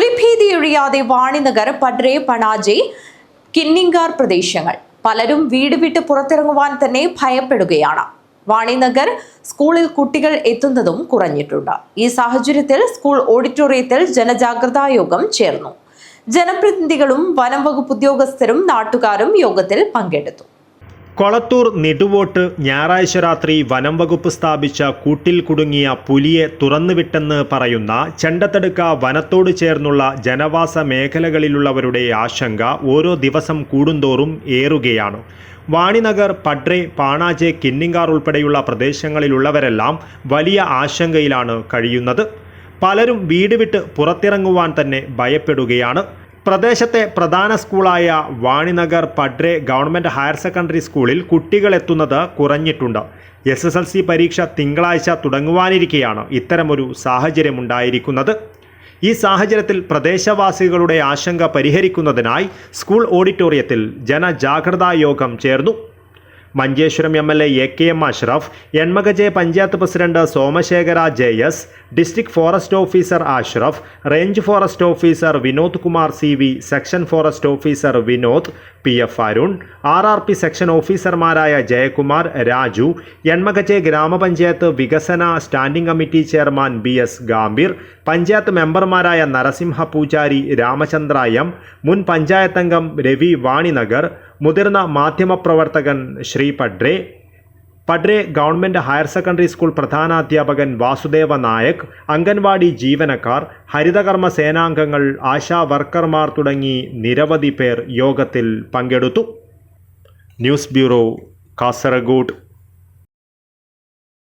പുലിഭീതിയൊഴിയാതെ വാണിനഗർ, പഡ്രെ, പണാജെ, കിന്നിങ്കാർ പ്രദേശങ്ങൾ പലരും വീട് വിട്ട് പുറത്തിറങ്ങുവാൻ തന്നെ ഭയപ്പെടുകയാണ്. വാണിനഗർ സ്കൂളിൽ കുട്ടികൾ എത്തുന്നതും കുറഞ്ഞിട്ടുണ്ട്. ഈ സാഹചര്യത്തിൽ സ്കൂൾ ഓഡിറ്റോറിയത്തിൽ ജനജാഗ്രതാ യോഗം ചേർന്നു. ജനപ്രതിനിധികളും വനം വകുപ്പ് ഉദ്യോഗസ്ഥരും നാട്ടുകാരും യോഗത്തിൽ പങ്കെടുത്തു. കൊളത്തൂർ നെടുവോട്ട് ഞായറാഴ്ച രാത്രി വനം വകുപ്പ് സ്ഥാപിച്ച കൂട്ടിൽ കുടുങ്ങിയ പുലിയെ തുറന്നുവിട്ടെന്ന് പറയുന്ന ചെണ്ടത്തടുക്ക വനത്തോട് ചേർന്നുള്ള ജനവാസ മേഖലകളിലുള്ളവരുടെ ആശങ്ക ഓരോ ദിവസം കൂടുന്തോറും ഏറുകയാണ്. വാണിനഗർ, പഡ്രെ, പാണാജെ, കിന്നിങ്കാർ ഉൾപ്പെടെയുള്ള പ്രദേശങ്ങളിലുള്ളവരെല്ലാം വലിയ ആശങ്കയിലാണ് കഴിയുന്നത്. പലരും വീട് വിട്ട് പുറത്തിറങ്ങുവാൻ തന്നെ ഭയപ്പെടുകയാണ്. പ്രദേശത്തെ പ്രധാന സ്കൂളായ വാണിനഗർ പഡ്രെ ഗവൺമെൻറ് ഹയർ സെക്കൻഡറി സ്കൂളിൽ കുട്ടികൾ എത്തുന്നത് കുറഞ്ഞിട്ടുണ്ട്. SSLC പരീക്ഷ തിങ്കളാഴ്ച തുടങ്ങുവാനിരിക്കെയാണ് ഇത്തരമൊരു സാഹചര്യമുണ്ടായിരിക്കുന്നത്. ഈ സാഹചര്യത്തിൽ പ്രദേശവാസികളുടെ ആശങ്ക പരിഹരിക്കുന്നതിനായി സ്കൂൾ ഓഡിറ്റോറിയത്തിൽ ജനജാഗ്രതാ യോഗം ചേർന്നു. Manjeshwaram MLA AKM Ashraf, Enmakaje panchayat president Somashekhara JS, district forest officer Ashraf, range forest officer Vinod Kumar CV, section forest officer Vinod, PF Arun, RRP section ഓഫീസർമാരായ ജയകുമാർ, രാജു, എൺമകജെ ഗ്രാമപഞ്ചായത്ത് വികസന standing committee chairman BS Gambhir, panchayat മെമ്പർമാരായ നരസിംഹ പൂജാരി, രാമചന്ദ്ര M, മുൻ പഞ്ചായത്ത് അംഗം രവി വാണിനഗർ, മുതിർന്ന മാധ്യമപ്രവർത്തകൻ Shri Padre government higher secondary school പ്രധാനാധ്യാപകൻ വാസുദേവ നായക്, അംഗൻവാടി ജീവനക്കാർ, ഹരിതകർമ്മ സേനാംഗങ്ങൾ, ആശാ വർക്കർമാർ തുടങ്ങി നിരവധി പേർ യോഗത്തിൽ പങ്കെടുത്തു. News bureau, Kasaragod.